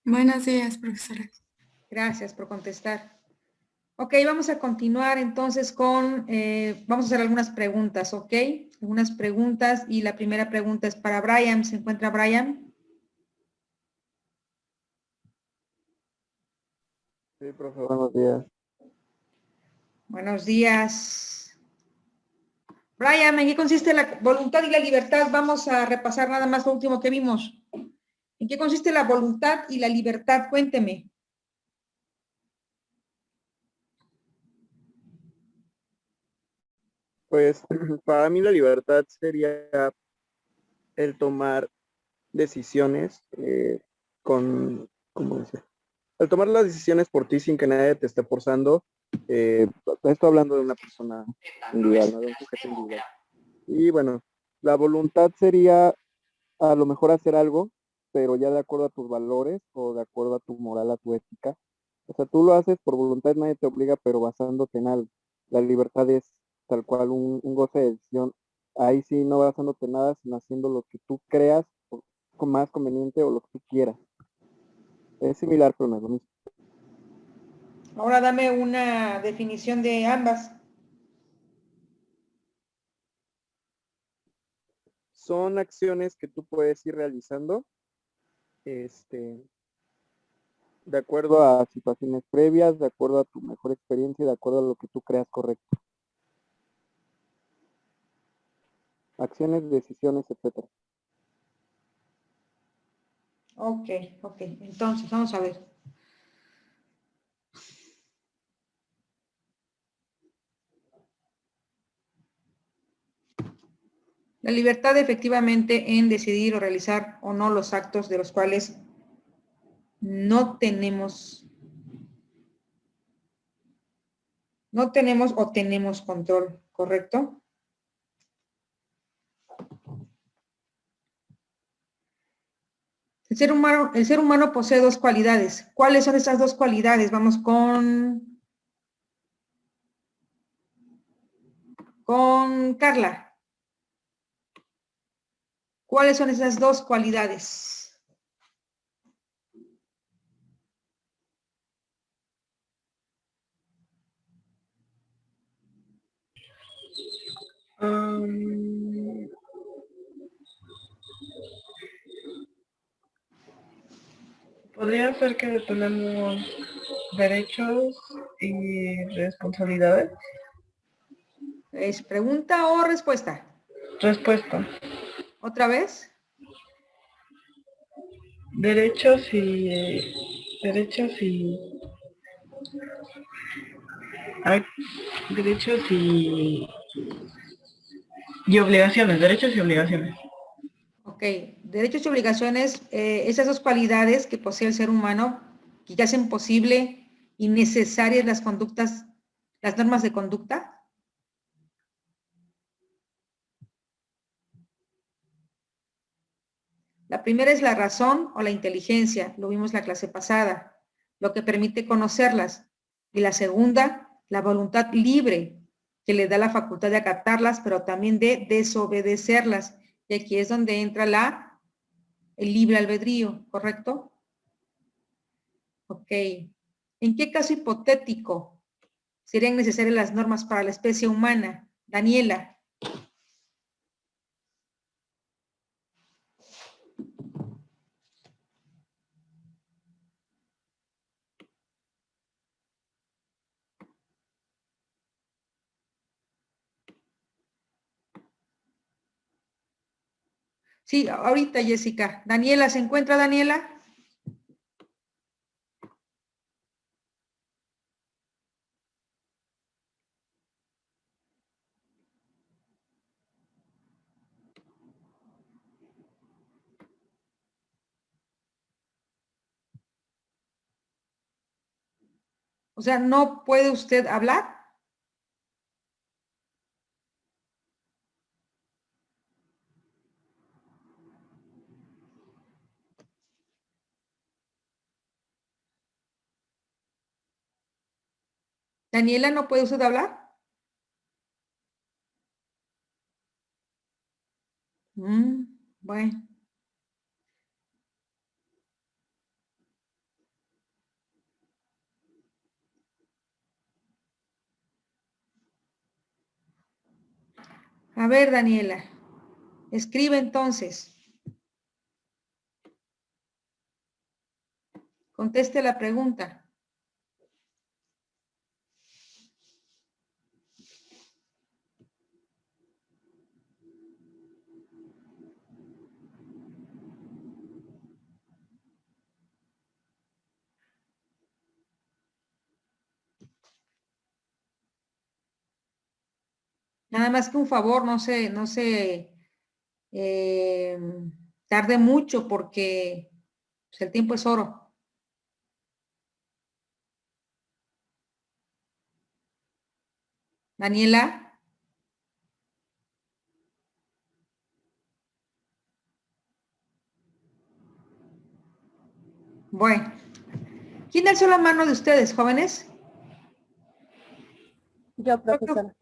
Buenos días, profesora. Gracias por contestar. Ok, vamos a continuar entonces con, vamos a hacer algunas preguntas, ¿ok? Algunas preguntas y la primera pregunta es para Brian. ¿Se encuentra Brian? Sí, profe, buenos días. Buenos días. Brian, ¿en qué consiste la voluntad y la libertad? Vamos a repasar nada más lo último que vimos. ¿En qué consiste la voluntad y la libertad? Cuénteme. Pues para mí la libertad sería el tomar decisiones ¿cómo decir? El tomar las decisiones por ti sin que nadie te esté forzando. Eh, Estoy hablando de una persona individual, ¿no? De un sujeto individual. Y bueno, la voluntad sería a lo mejor hacer algo, pero ya de acuerdo a tus valores o de acuerdo a tu moral, a tu ética. O sea, tú lo haces por voluntad, nadie te obliga, pero basándote en algo. La libertad es tal cual un goce de decisión. Ahí sí, no basándote en nada, sino haciendo lo que tú creas más conveniente o lo que tú quieras. Es similar, pero no es lo mismo. Ahora dame una definición de ambas. Son acciones que tú puedes ir realizando, este, de acuerdo a situaciones previas, de acuerdo a tu mejor experiencia, de acuerdo a lo que tú creas correcto. Acciones, decisiones, etcétera. Ok, ok. Entonces, vamos a ver. La libertad efectivamente en decidir o realizar o no los actos de los cuales no tenemos o tenemos control, ¿correcto? El ser humano posee dos cualidades. ¿Cuáles son esas dos cualidades? Vamos con Carla. ¿Cuáles son esas dos cualidades? Um, Podría ser que tenemos derechos y responsabilidades. ¿Es pregunta o respuesta? Respuesta. ¿Otra vez? Derechos y hay derechos y obligaciones, derechos y obligaciones. Ok, derechos y obligaciones, esas dos cualidades que posee el ser humano, que ya hacen posible y necesarias las conductas, las normas de conducta. La primera es la razón o la inteligencia, lo vimos la clase pasada, lo que permite conocerlas. Y la segunda, la voluntad libre, que le da la facultad de acatarlas, pero también de desobedecerlas. Y aquí es donde entra el libre albedrío, ¿correcto? Ok. ¿En qué caso hipotético serían necesarias las normas para la especie humana? Daniela. Sí, ahorita Jessica. Daniela, ¿se encuentra Daniela? O sea, ¿no puede usted hablar? Daniela, ¿no puede usted hablar? Bueno. ver, Daniela, escribe entonces. Conteste la pregunta. Nada más que un favor, no se tarde mucho porque pues, el tiempo es oro. Daniela. Bueno. ¿Quién alzó la mano de ustedes, jóvenes? Yo, profesora.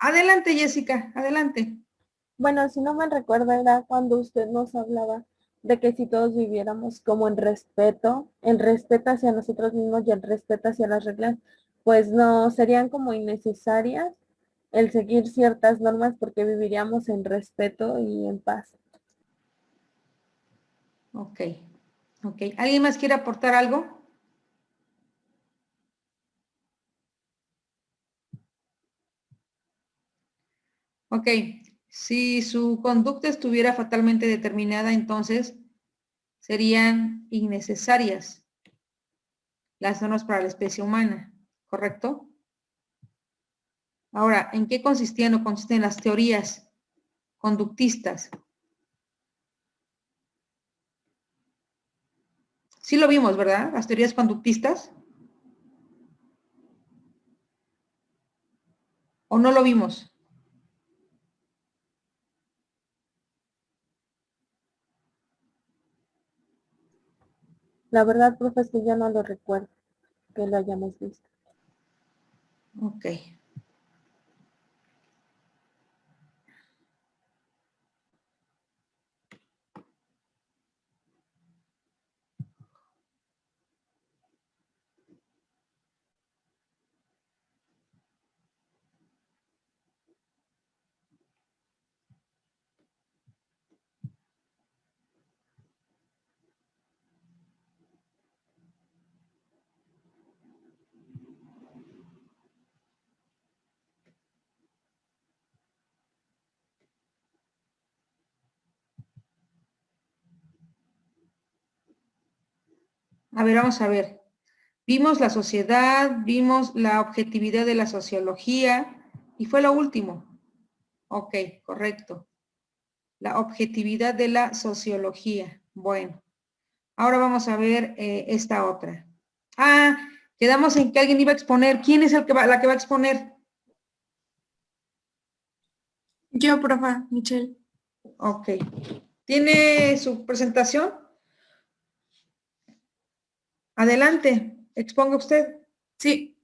Adelante, Jessica, adelante. Bueno, si no me recuerdo, era cuando usted nos hablaba de que si todos viviéramos como en respeto hacia nosotros mismos y en respeto hacia las reglas, pues no serían como innecesarias el seguir ciertas normas porque viviríamos en respeto y en paz. Ok, ok. ¿Alguien más quiere aportar algo? Ok, si su conducta estuviera fatalmente determinada, entonces serían innecesarias las normas para la especie humana, ¿correcto? Ahora, ¿en qué consistían o consisten las teorías conductistas? Sí lo vimos, ¿verdad? Las teorías conductistas. ¿O no lo vimos? La verdad, profe, es que yo no lo recuerdo que lo hayamos visto. Ok. A ver, vamos a ver. Vimos la sociedad, vimos la objetividad de la sociología y fue lo último. Ok, correcto. La objetividad de la sociología. Bueno, ahora vamos a ver esta otra. Ah, quedamos en que alguien iba a exponer. ¿Quién es la que va a exponer? Yo, profa, Michelle. Ok. ¿Tiene su presentación? Adelante, exponga usted. Sí.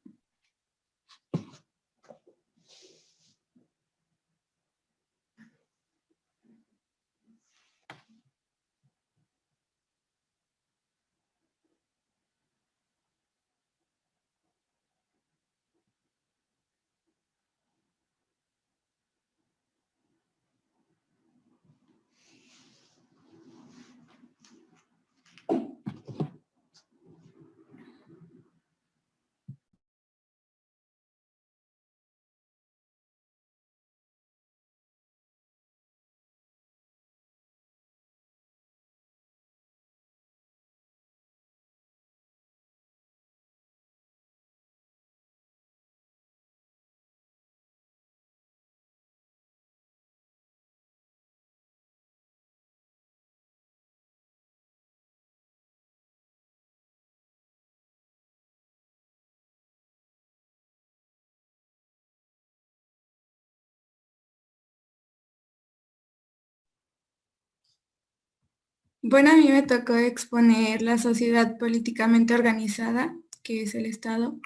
Bueno, a mí me tocó exponer la sociedad políticamente organizada, que es el Estado.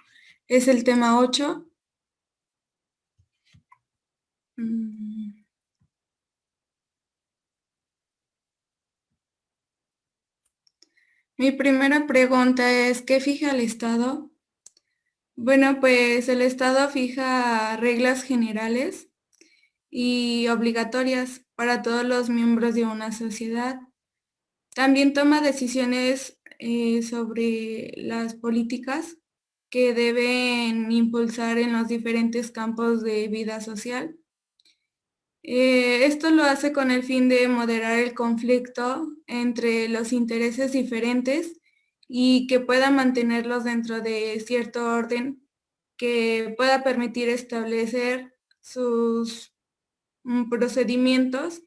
Es el tema 8. Mi primera pregunta es, ¿qué fija el Estado? Bueno, pues el Estado fija reglas generales y obligatorias para todos los miembros de una sociedad. También toma decisiones sobre las políticas que deben impulsar en los diferentes campos de vida social. Esto lo hace con el fin de moderar el conflicto entre los intereses diferentes y que pueda mantenerlos dentro de cierto orden que pueda permitir establecer sus procedimientos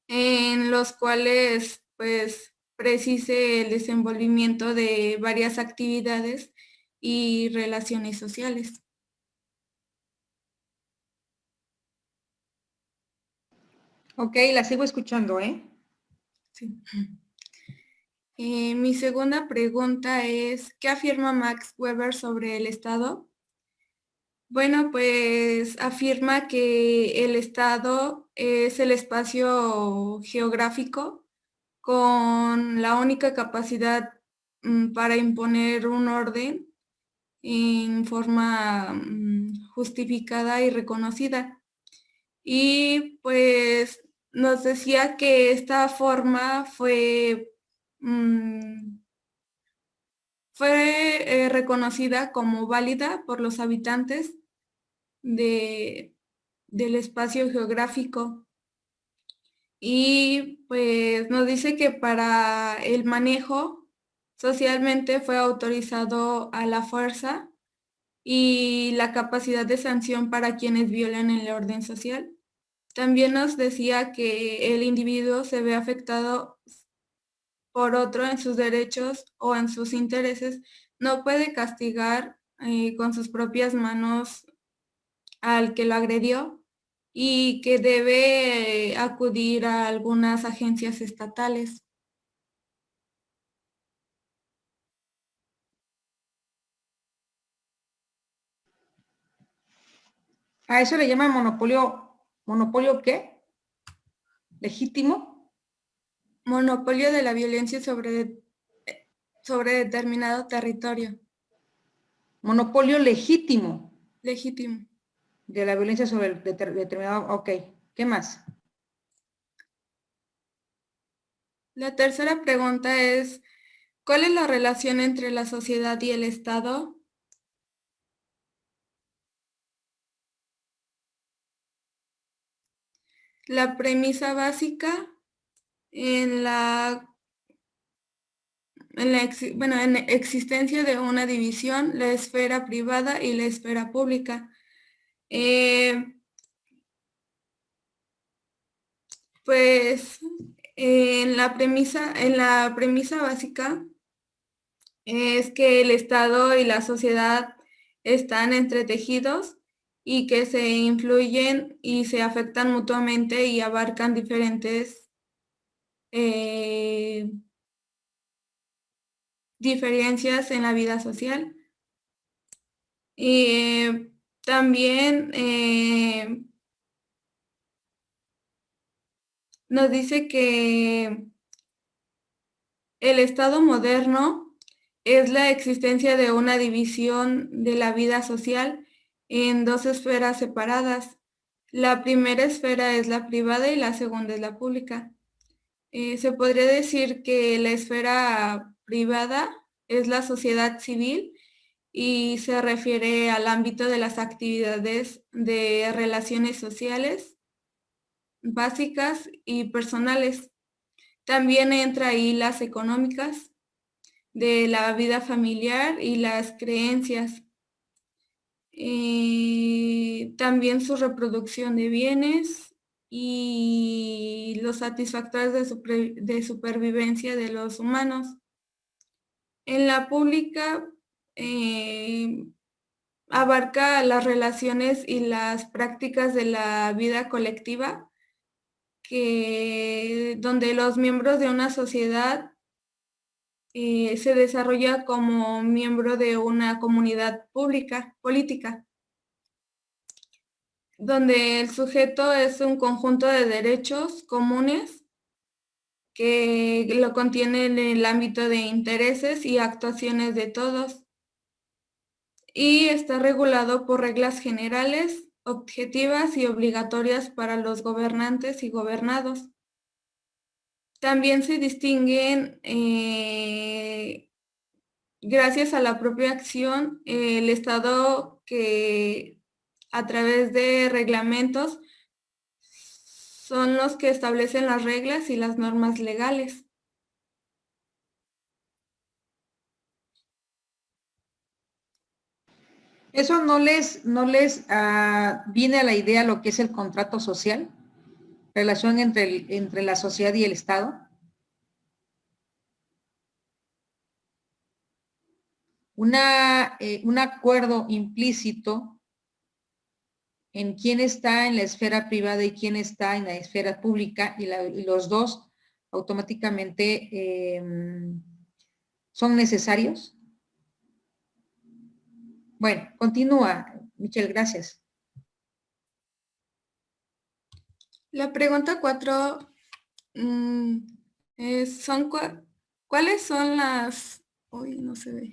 en los cuales pues precise el desenvolvimiento de varias actividades y relaciones sociales. Ok, la sigo escuchando, ¿eh? Sí. Mi segunda pregunta es, ¿qué afirma Max Weber sobre el Estado? Bueno, pues afirma que el Estado es el espacio geográfico con la única capacidad para imponer un orden en forma justificada y reconocida. Y pues nos decía que esta forma fue reconocida como válida por los habitantes del espacio geográfico. Y pues nos dice que para el manejo socialmente fue autorizado a la fuerza y la capacidad de sanción para quienes violan el orden social. También nos decía que el individuo se ve afectado por otro en sus derechos o en sus intereses, no puede castigar con sus propias manos al que lo agredió y que debe acudir a algunas agencias estatales. ¿A eso le llaman monopolio qué? ¿Legítimo? Monopolio de la violencia sobre determinado territorio. Monopolio legítimo Legítimo. de la violencia sobre determinado, ok. ¿Qué más? La tercera pregunta es, ¿cuál es la relación entre la sociedad y el Estado? La premisa básica en existencia de una división, la esfera privada y la esfera pública. Pues en la premisa básica es que el Estado y la sociedad están entretejidos y que se influyen y se afectan mutuamente y abarcan diferentes diferencias en la vida social. Y también nos dice que el Estado moderno es la existencia de una división de la vida social en dos esferas separadas. La primera esfera es la privada y la segunda es la pública. Se podría decir que la esfera privada es la sociedad civil y se refiere al ámbito de las actividades de relaciones sociales básicas y personales. También entra ahí las económicas, de la vida familiar y las creencias. También su reproducción de bienes y los satisfactores de supervivencia de los humanos. En la pública abarca las relaciones y las prácticas de la vida colectiva, donde los miembros de una sociedad se desarrolla como miembro de una comunidad política, donde el sujeto es un conjunto de derechos comunes que lo contienen en el ámbito de intereses y actuaciones de todos, y está regulado por reglas generales objetivas y obligatorias para los gobernantes y gobernados. También se distinguen, gracias a la propia acción, el Estado que a través de reglamentos son los que establecen las reglas y las normas legales. ¿Eso no les viene a la idea lo que es el contrato social? Relación entre la sociedad y el Estado. Un acuerdo implícito en quién está en la esfera privada y quién está en la esfera pública, y los dos automáticamente son necesarios. Bueno, continúa, Michelle, gracias. La pregunta 4 ¿cuáles son las... Uy, no se ve.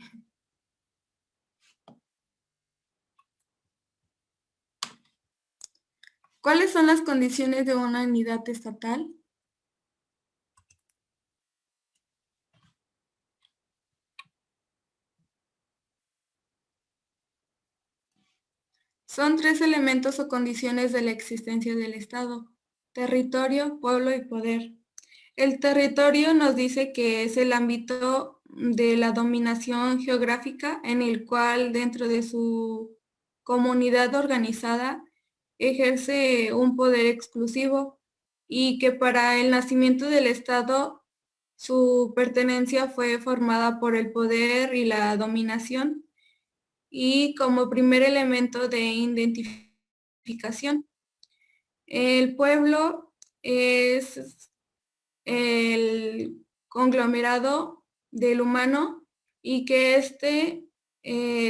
¿Cuáles son las condiciones de una unidad estatal? Son 3 elementos o condiciones de la existencia del Estado: territorio, pueblo y poder. El territorio nos dice que es el ámbito de la dominación geográfica en el cual dentro de su comunidad organizada ejerce un poder exclusivo, y que para el nacimiento del Estado su pertenencia fue formada por el poder y la dominación, y como primer elemento de identificación. El pueblo es el conglomerado del humano, y que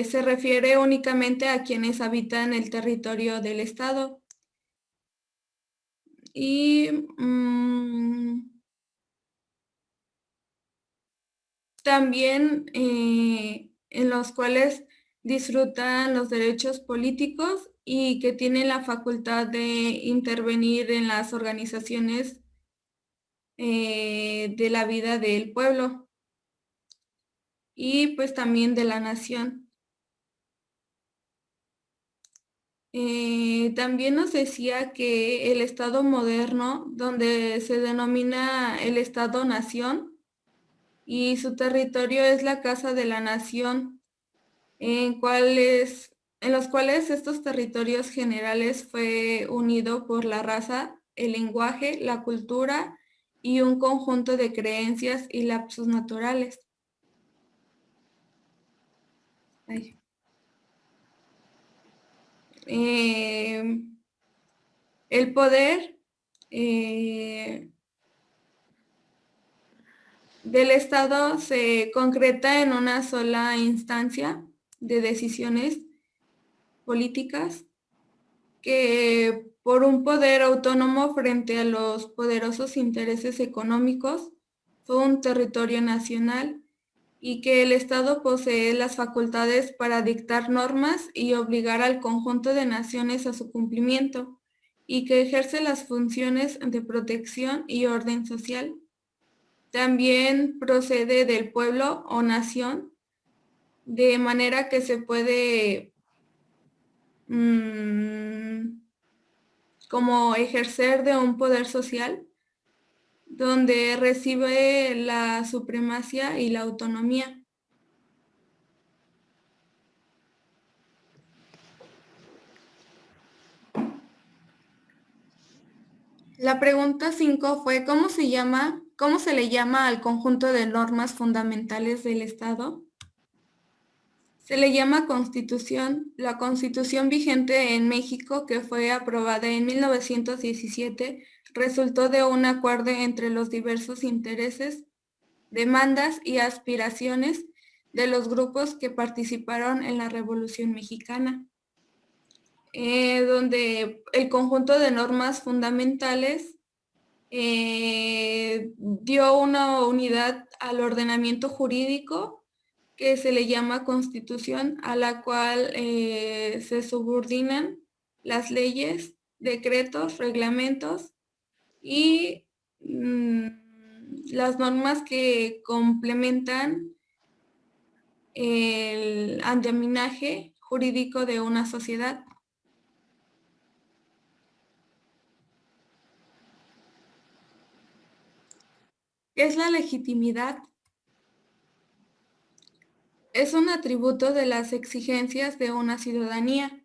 se refiere únicamente a quienes habitan el territorio del Estado. Y también en los cuales disfrutan los derechos políticos y que tienen la facultad de intervenir en las organizaciones de la vida del pueblo y pues también de la nación. También nos decía que el Estado moderno, donde se denomina el Estado-nación, y su territorio es la Casa de la Nación, en los cuales estos territorios generales fue unido por la raza, el lenguaje, la cultura y un conjunto de creencias y lapsos naturales. El poder del Estado se concreta en una sola instancia de decisiones políticas, que por un poder autónomo frente a los poderosos intereses económicos fue un territorio nacional, y que el Estado posee las facultades para dictar normas y obligar al conjunto de naciones a su cumplimiento, y que ejerce las funciones de protección y orden social. También procede del pueblo o nación, de manera que se puede como ejercer de un poder social, donde recibe la supremacía y la autonomía. La pregunta 5 fue: ¿cómo se le llama al conjunto de normas fundamentales del Estado? Se le llama Constitución. La Constitución vigente en México, que fue aprobada en 1917, resultó de un acuerdo entre los diversos intereses, demandas y aspiraciones de los grupos que participaron en la Revolución Mexicana, donde el conjunto de normas fundamentales dio una unidad al ordenamiento jurídico que se le llama Constitución, a la cual se subordinan las leyes, decretos, reglamentos y las normas que complementan el andamiaje jurídico de una sociedad. ¿Qué es la legitimidad? Es un atributo de las exigencias de una ciudadanía.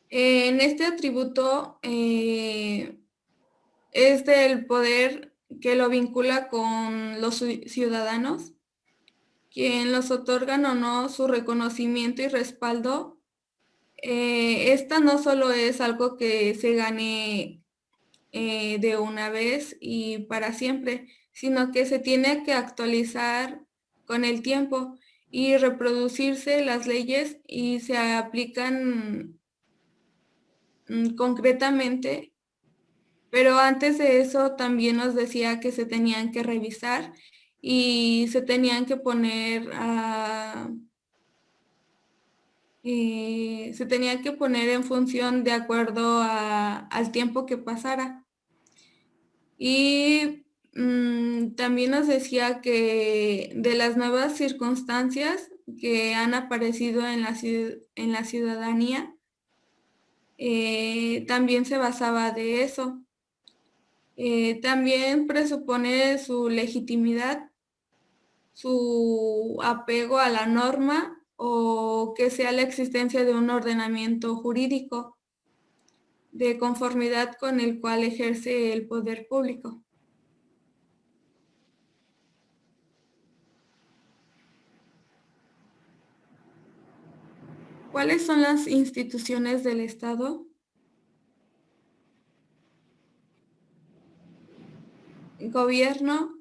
En este atributo es del poder que lo vincula con los ciudadanos, quien los otorgan o no su reconocimiento y respaldo. Esta no solo es algo que se gane de una vez y para siempre, sino que se tiene que actualizar con el tiempo y reproducirse las leyes y se aplican concretamente. Pero antes de eso también nos decía que se tenían que revisar y se tenían que poner se tenía que poner en función de acuerdo al tiempo que pasara. Y también nos decía que de las nuevas circunstancias que han aparecido en la ciudadanía, también se basaba de eso. También presupone su legitimidad, su apego a la norma o que sea la existencia de un ordenamiento jurídico de conformidad con el cual ejerce el poder público. ¿Cuáles son las instituciones del Estado? Gobierno,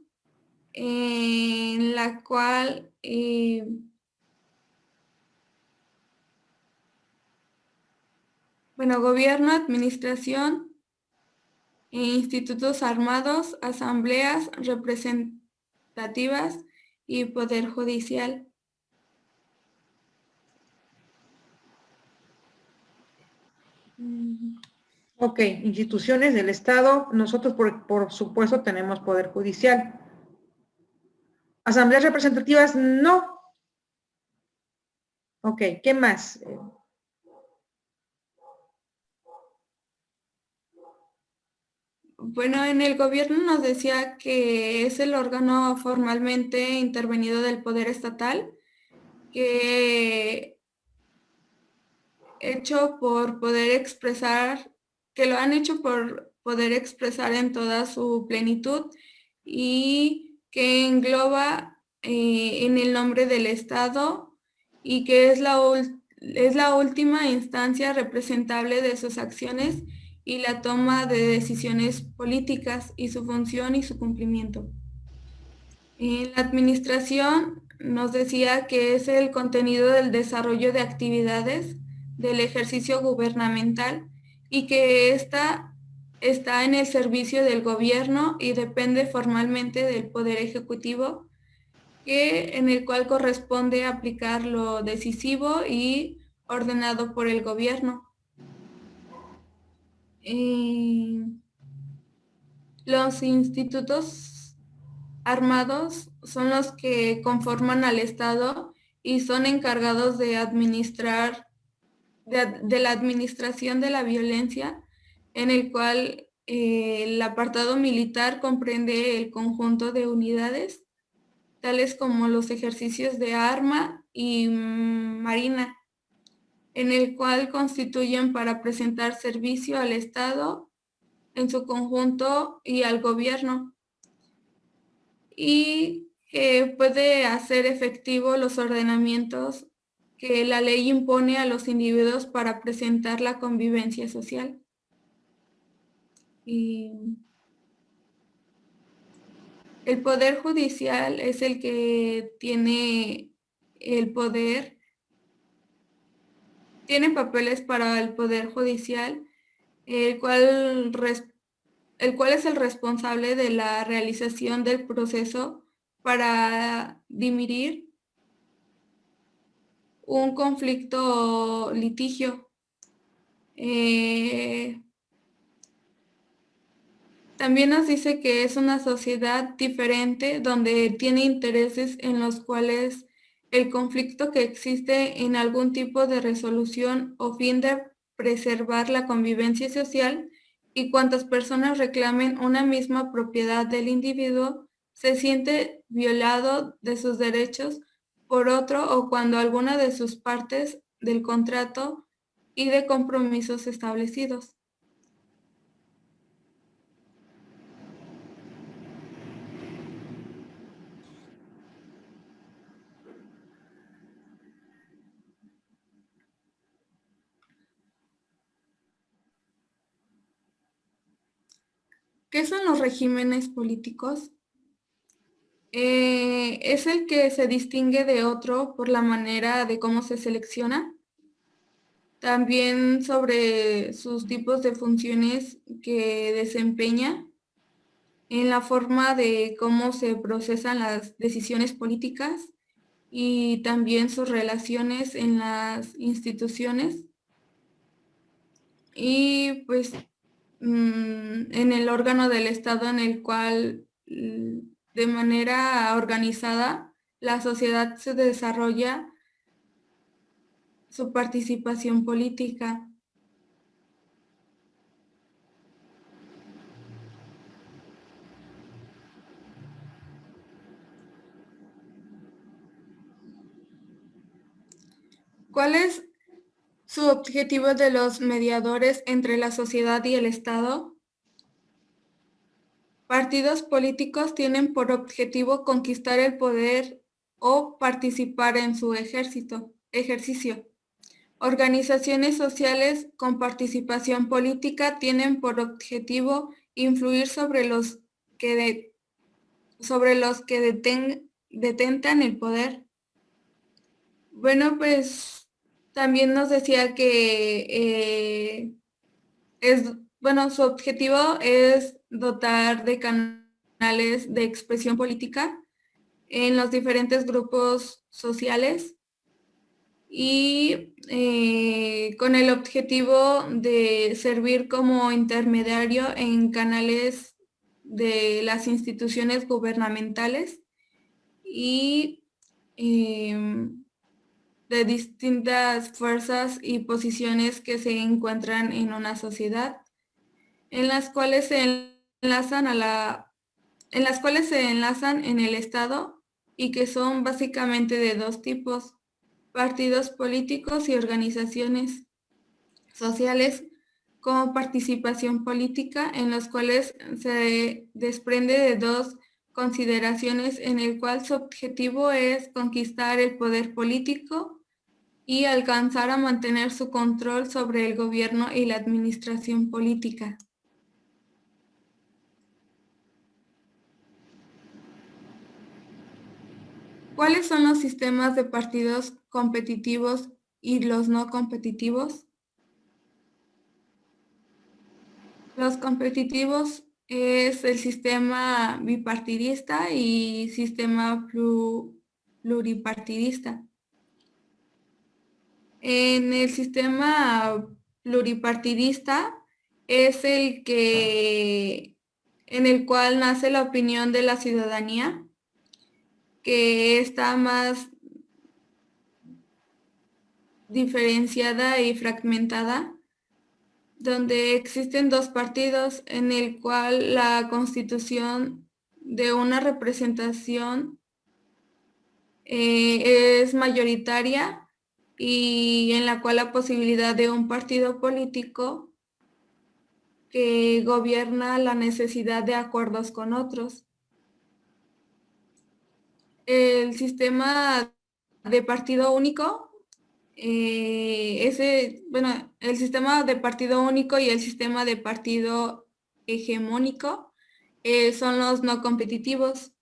en la cual gobierno, administración, institutos armados, asambleas representativas y poder judicial. Ok, instituciones del Estado. Nosotros, por supuesto, tenemos poder judicial. Asambleas representativas, no. Ok, ¿qué más? Bueno, en el gobierno nos decía que es el órgano formalmente intervenido del poder estatal, que lo han hecho por poder expresar en toda su plenitud y que engloba en el nombre del Estado y que es la última instancia representable de sus acciones y la toma de decisiones políticas y su función y su cumplimiento. En la administración nos decía que es el contenido del desarrollo de actividades del ejercicio gubernamental y que ésta está en el servicio del gobierno y depende formalmente del Poder Ejecutivo, en el cual corresponde aplicar lo decisivo y ordenado por el gobierno. Los institutos armados son los que conforman al Estado y son encargados de administrar, de la administración de la violencia, en el cual el apartado militar comprende el conjunto de unidades, tales como los ejercicios de arma y marina, en el cual constituyen para presentar servicio al Estado en su conjunto y al gobierno, y que puede hacer efectivo los ordenamientos que la ley impone a los individuos para presentar la convivencia social. Y el Poder Judicial es el que tiene el poder, tiene papeles para el Poder Judicial, el cual es el responsable de la realización del proceso para dirimir un conflicto o litigio. También nos dice que es una sociedad diferente donde tiene intereses en los cuales el conflicto que existe en algún tipo de resolución o fin de preservar la convivencia social y cuantas personas reclamen una misma propiedad del individuo se siente violado de sus derechos por otro o cuando alguna de sus partes del contrato y de compromisos establecidos. ¿Qué son los regímenes políticos? Es el que se distingue de otro por la manera de cómo se selecciona. También sobre sus tipos de funciones que desempeña, en la forma de cómo se procesan las decisiones políticas y también sus relaciones en las instituciones. Y pues en el órgano del Estado en el cual de manera organizada la sociedad se desarrolla su participación política. ¿Cuál es su objetivo de los mediadores entre la sociedad y el Estado? Partidos políticos tienen por objetivo conquistar el poder o participar en su ejercicio. Organizaciones sociales con participación política tienen por objetivo influir sobre los que detentan el poder. Bueno, pues también nos decía que su objetivo es dotar de canales de expresión política en los diferentes grupos sociales y con el objetivo de servir como intermediario en canales de las instituciones gubernamentales y de distintas fuerzas y posiciones que se encuentran en una sociedad, en las cuales se enlazan en el Estado y que son básicamente de dos tipos: partidos políticos y organizaciones sociales con participación política, en los cuales se desprende de dos consideraciones, en el cual su objetivo es conquistar el poder político y alcanzar a mantener su control sobre el gobierno y la administración política. ¿Cuáles son los sistemas de partidos competitivos y los no competitivos? Los competitivos es el sistema bipartidista y sistema pluripartidista. En el sistema pluripartidista es en el cual nace la opinión de la ciudadanía, que está más diferenciada y fragmentada, donde existen dos partidos, en el cual la constitución de una representación es mayoritaria y en la cual la posibilidad de un partido político que gobierna la necesidad de acuerdos con otros. El sistema de partido único, el sistema de partido único y el sistema de partido hegemónico son los no competitivos.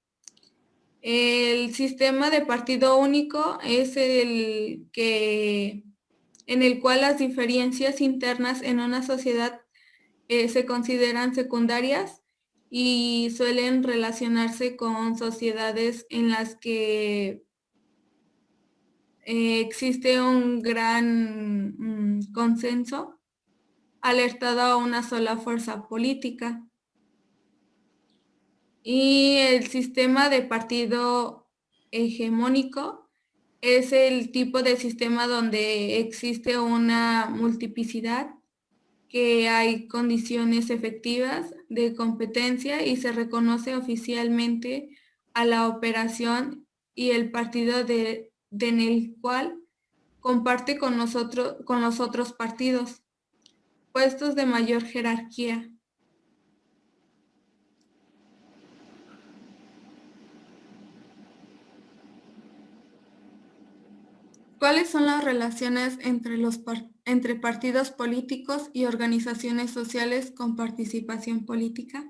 El sistema de partido único es en el cual las diferencias internas en una sociedad se consideran secundarias y suelen relacionarse con sociedades en las que existe un gran consenso alertado a una sola fuerza política. Y el sistema de partido hegemónico es el tipo de sistema donde existe una multiplicidad, que hay condiciones efectivas de competencia y se reconoce oficialmente a la operación y el partido en el cual comparte con los otros partidos puestos de mayor jerarquía. ¿Cuáles son las relaciones entre partidos políticos y organizaciones sociales con participación política?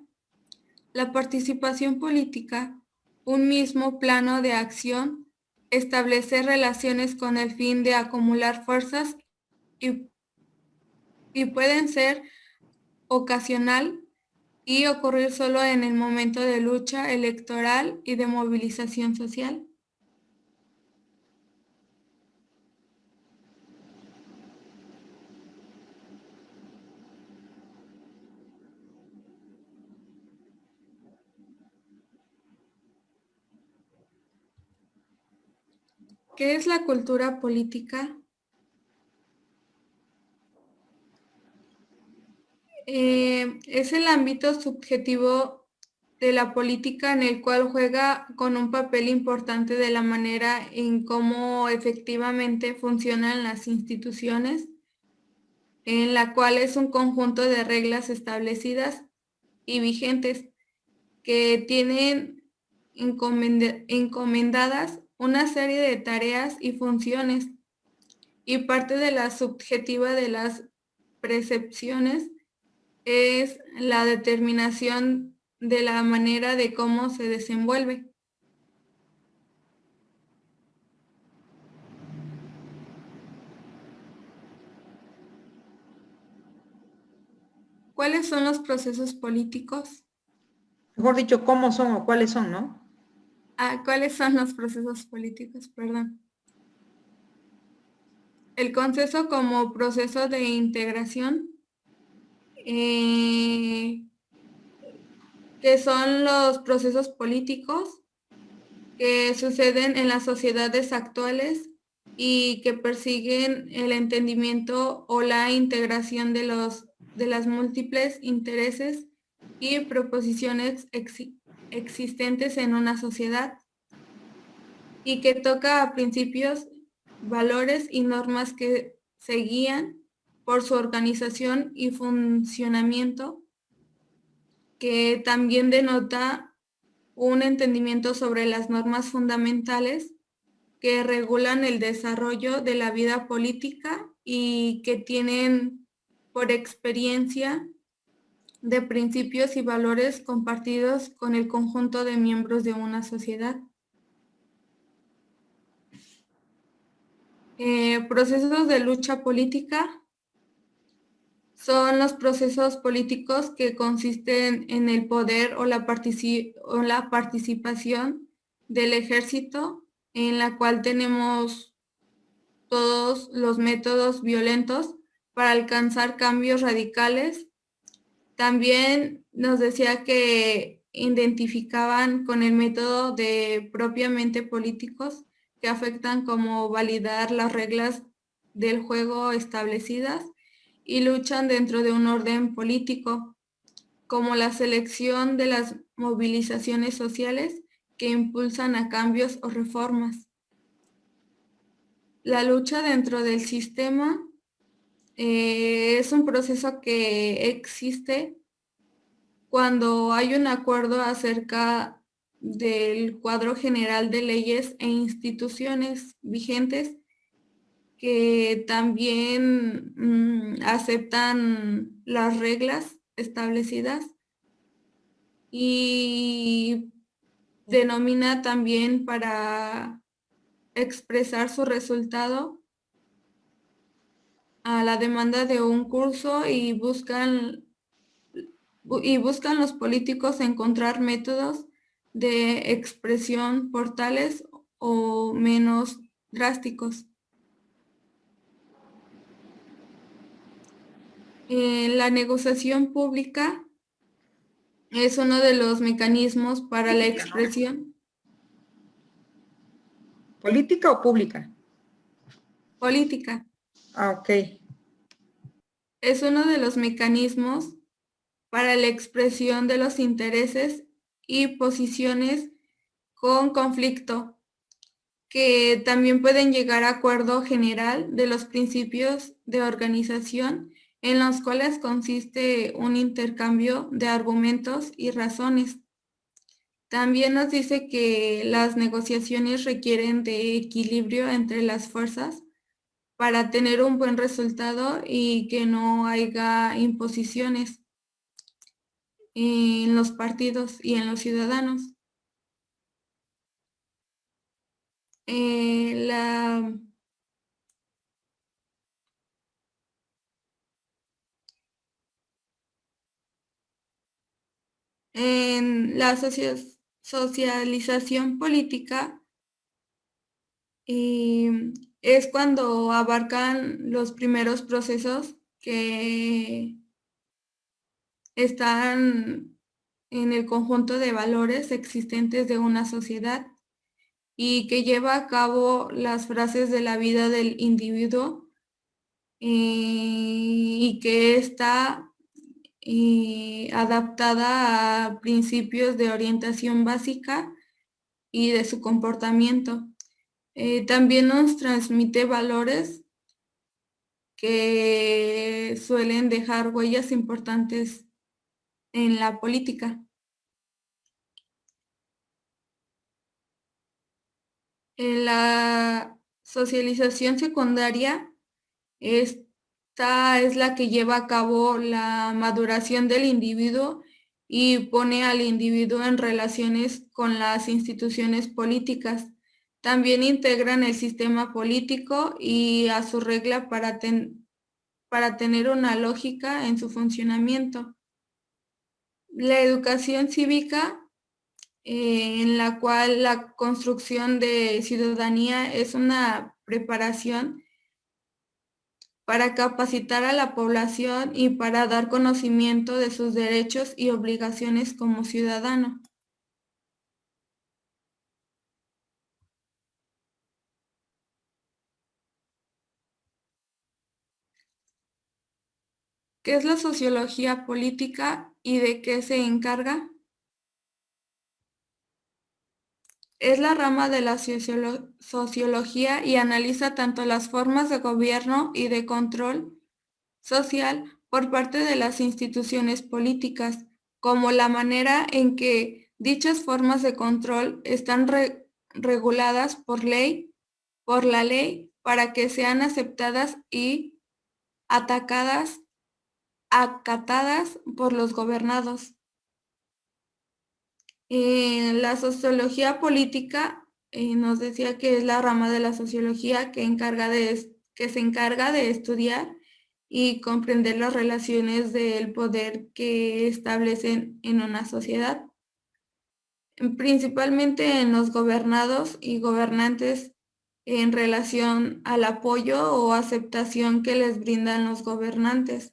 La participación política, un mismo plano de acción, establece relaciones con el fin de acumular fuerzas y pueden ser ocasional y ocurrir solo en el momento de lucha electoral y de movilización social. ¿Qué es la cultura política? Es el ámbito subjetivo de la política en el cual juega con un papel importante de la manera en cómo efectivamente funcionan las instituciones, en la cual es un conjunto de reglas establecidas y vigentes que tienen encomendadas una serie de tareas y funciones, y parte de la subjetiva de las percepciones es la determinación de la manera de cómo se desenvuelve. ¿Cuáles son los procesos políticos? Mejor dicho, ¿cómo son o cuáles son, no? ¿Cuáles son los procesos políticos? Perdón. El consenso como proceso de integración, que son los procesos políticos que suceden en las sociedades actuales y que persiguen el entendimiento o la integración de las múltiples intereses y proposiciones existentes en una sociedad, y que toca a principios, valores y normas que se guían por su organización y funcionamiento, que también denota un entendimiento sobre las normas fundamentales que regulan el desarrollo de la vida política y que tienen por experiencia de principios y valores compartidos con el conjunto de miembros de una sociedad. Procesos de lucha política son los procesos políticos que consisten en el poder o la participación del ejército, en la cual tenemos todos los métodos violentos para alcanzar cambios radicales. También nos decía que identificaban con el método de propiamente políticos que afectan como validar las reglas del juego establecidas y luchan dentro de un orden político, como la selección de las movilizaciones sociales que impulsan a cambios o reformas. La lucha dentro del sistema es un proceso que existe cuando hay un acuerdo acerca del cuadro general de leyes e instituciones vigentes que también aceptan las reglas establecidas, y denomina también para expresar su resultado a la demanda de un curso, y buscan los políticos encontrar métodos de expresión por tales o menos drásticos. La negociación pública es uno de los mecanismos para la expresión ¿Política o pública? política. Ah, ok. Es uno de los mecanismos para la expresión de los intereses y posiciones con conflicto, que también pueden llegar a acuerdo general de los principios de organización en los cuales consiste un intercambio de argumentos y razones. También nos dice que las negociaciones requieren de equilibrio entre las fuerzas para tener un buen resultado y que no haya imposiciones en los partidos y en los ciudadanos. La En la socialización política es cuando abarcan los primeros procesos que están en el conjunto de valores existentes de una sociedad y que lleva a cabo las frases de la vida del individuo y que está adaptada a principios de orientación básica y de su comportamiento. También nos transmite valores que suelen dejar huellas importantes en la política. En la socialización secundaria, esta es la que lleva a cabo la maduración del individuo y pone al individuo en relaciones con las instituciones políticas. También integran el sistema político y a su regla para tener una lógica en su funcionamiento. La educación cívica, en la cual la construcción de ciudadanía es una preparación para capacitar a la población y para dar conocimiento de sus derechos y obligaciones como ciudadano. ¿Qué es la sociología política y de qué se encarga? Es la rama de la sociología y analiza tanto las formas de gobierno y de control social por parte de las instituciones políticas, como la manera en que dichas formas de control están reguladas por la ley, para que sean aceptadas y acatadas por los gobernados. La sociología política nos decía que es la rama de la sociología que se encarga de estudiar y comprender las relaciones del poder que establecen en una sociedad, principalmente en los gobernados y gobernantes en relación al apoyo o aceptación que les brindan los gobernantes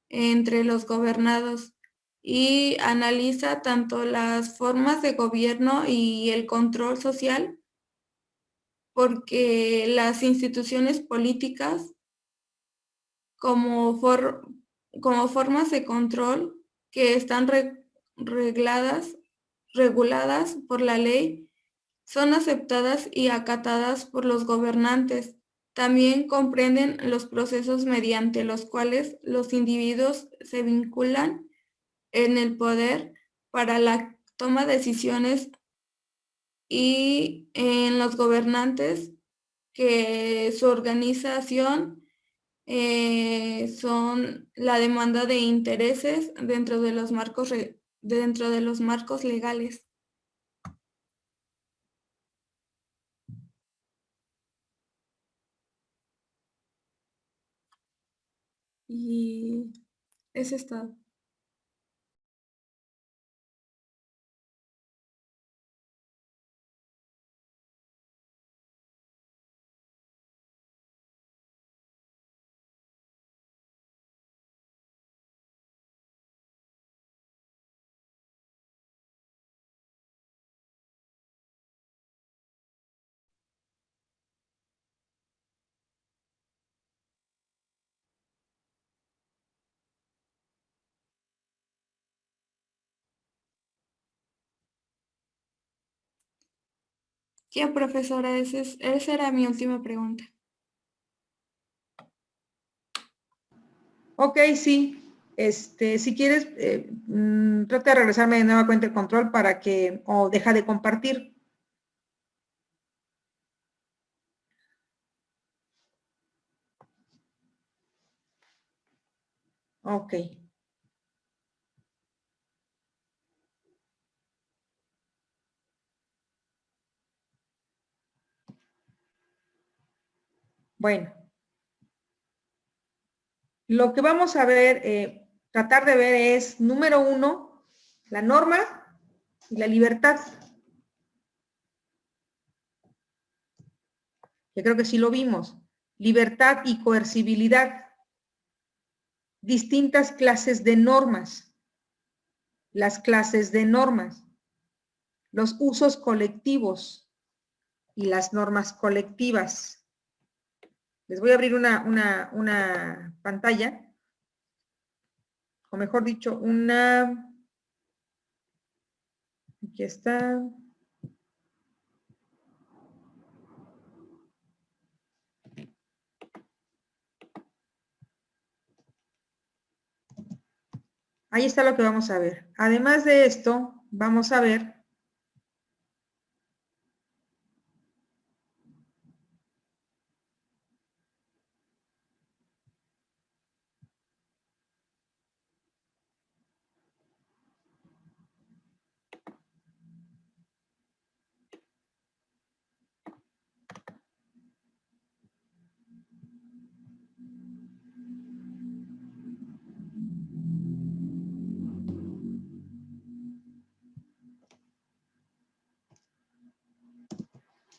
entre los gobernados, y analiza tanto las formas de gobierno y el control social, porque las instituciones políticas como, como formas de control que están reguladas por la ley son aceptadas y acatadas por los gobernantes. También comprenden los procesos mediante los cuales los individuos se vinculan en el poder para la toma de decisiones y en los gobernantes, que su organización son la demanda de intereses dentro de los marcos legales. Y eso es todo. Ya, profesora, esa era mi última pregunta. Ok, sí. Si quieres, trata de regresarme de nueva cuenta el control para que, o deja de compartir. Ok. Bueno. Lo que vamos a ver, tratar de ver es, número 1, la norma y la libertad. Que creo que sí lo vimos. Libertad y coercibilidad. Distintas clases de normas. Las clases de normas. Los usos colectivos y las normas colectivas. Les voy a abrir una pantalla, o mejor dicho, aquí está. Ahí está lo que vamos a ver. Además de esto, vamos a ver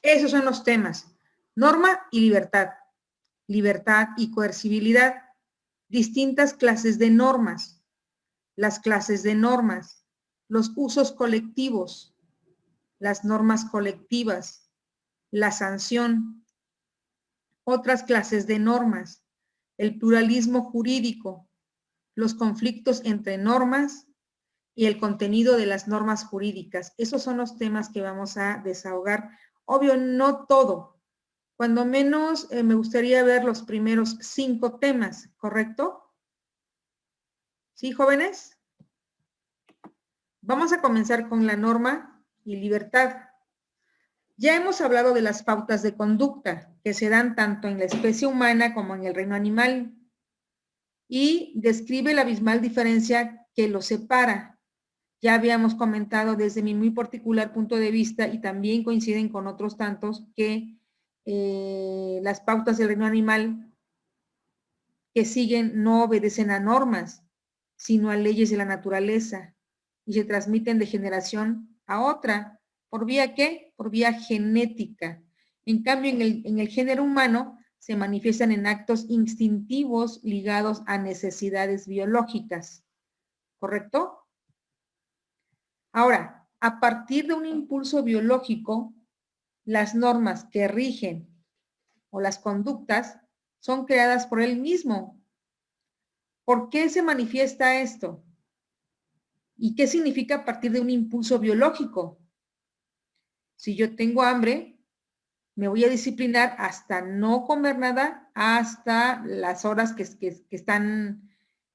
esos son los temas. Norma y libertad. Libertad y coercibilidad. Distintas clases de normas. Las clases de normas. Los usos colectivos. Las normas colectivas. La sanción. Otras clases de normas. El pluralismo jurídico. Los conflictos entre normas y el contenido de las normas jurídicas. Esos son los temas que vamos a desahogar. Obvio, no todo. Cuando menos me gustaría ver los primeros 5 temas, ¿correcto? ¿Sí, jóvenes? Vamos a comenzar con la norma y libertad. Ya hemos hablado de las pautas de conducta que se dan tanto en la especie humana como en el reino animal y describe la abismal diferencia que los separa. Ya habíamos comentado desde mi muy particular punto de vista y también coinciden con otros tantos que las pautas del reino animal que siguen no obedecen a normas, sino a leyes de la naturaleza y se transmiten de generación a otra. ¿Por vía qué? Por vía genética. En cambio, en el género humano se manifiestan en actos instintivos ligados a necesidades biológicas. ¿Correcto? Ahora, a partir de un impulso biológico, las normas que rigen o las conductas son creadas por él mismo. ¿Por qué se manifiesta esto? ¿Y qué significa a partir de un impulso biológico? Si yo tengo hambre, me voy a disciplinar hasta no comer nada, hasta las horas que están,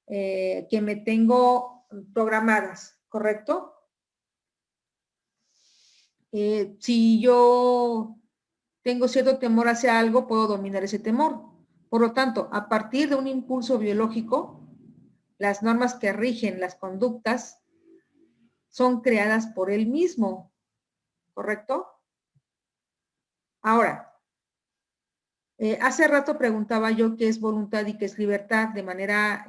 que me tengo programadas, ¿correcto? Si yo tengo cierto temor hacia algo, puedo dominar ese temor. Por lo tanto, a partir de un impulso biológico, las normas que rigen las conductas son creadas por él mismo, ¿correcto? Ahora, hace rato preguntaba yo qué es voluntad y qué es libertad. De manera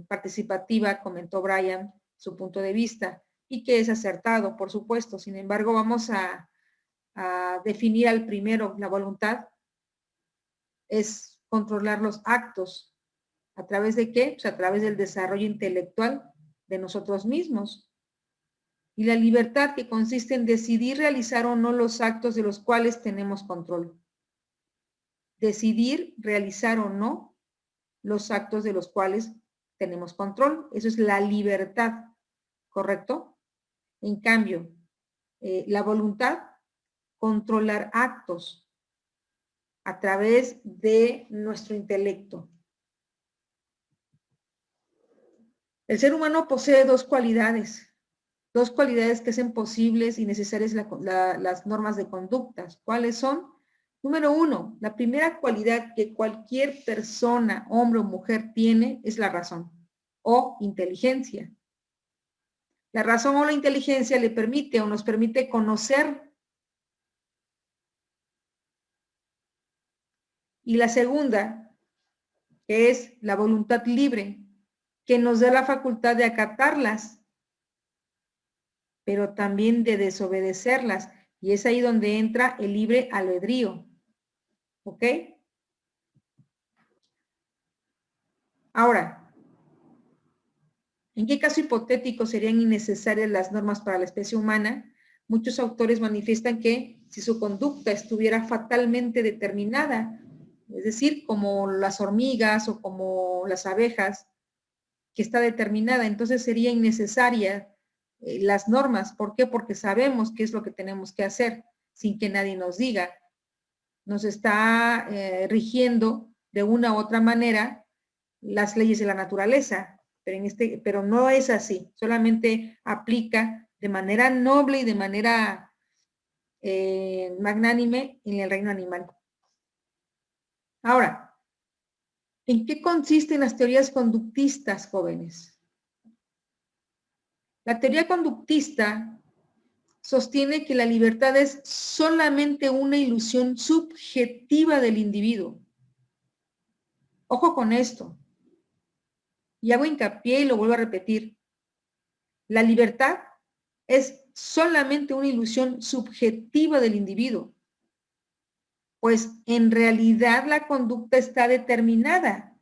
participativa comentó Brian su punto de vista y que es acertado, por supuesto. Sin embargo, vamos a definir al primero. La voluntad es controlar los actos. ¿A través de qué? Pues a través del desarrollo intelectual de nosotros mismos. Y la libertad, que consiste en decidir realizar o no los actos de los cuales tenemos control. Decidir realizar o no los actos de los cuales tenemos control. Eso es la libertad, ¿correcto? En cambio, la voluntad controlar actos a través de nuestro intelecto. El ser humano posee dos cualidades que hacen posibles y necesarias las normas de conductas. ¿Cuáles son? Número uno, la primera cualidad que cualquier persona, hombre o mujer, tiene es la razón o inteligencia. La razón o la inteligencia le permite o nos permite conocer. Y la segunda, que es la voluntad libre, que nos da la facultad de acatarlas, pero también de desobedecerlas. Y es ahí donde entra el libre albedrío. ¿Ok? Ahora, ¿en qué caso hipotético serían innecesarias las normas para la especie humana? Muchos autores manifiestan que si su conducta estuviera fatalmente determinada, es decir, como las hormigas o como las abejas, que está determinada, entonces sería innecesaria las normas. ¿Por qué? Porque sabemos qué es lo que tenemos que hacer sin que nadie nos diga. Nos está rigiendo de una u otra manera las leyes de la naturaleza, pero no es así, solamente aplica de manera noble y de manera magnánime en el reino animal. Ahora, ¿en qué consisten las teorías conductistas, jóvenes? La teoría conductista sostiene que la libertad es solamente una ilusión subjetiva del individuo. Ojo con esto. Y hago hincapié y lo vuelvo a repetir. La libertad es solamente una ilusión subjetiva del individuo, pues en realidad la conducta está determinada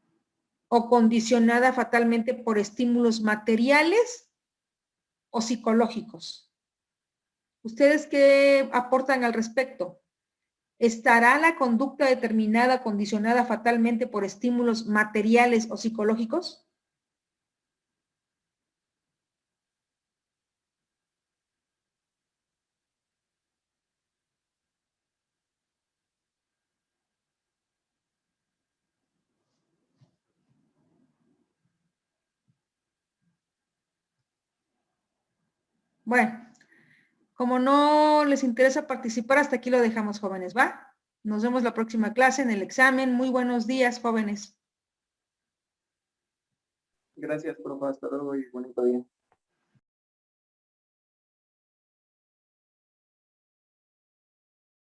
o condicionada fatalmente por estímulos materiales o psicológicos. ¿Ustedes qué aportan al respecto? ¿Estará la conducta determinada, condicionada fatalmente por estímulos materiales o psicológicos? Bueno, como no les interesa participar, hasta aquí lo dejamos, jóvenes, ¿va? Nos vemos la próxima clase en el examen. Muy buenos días, jóvenes. Gracias, profe. Hasta luego y bonito día.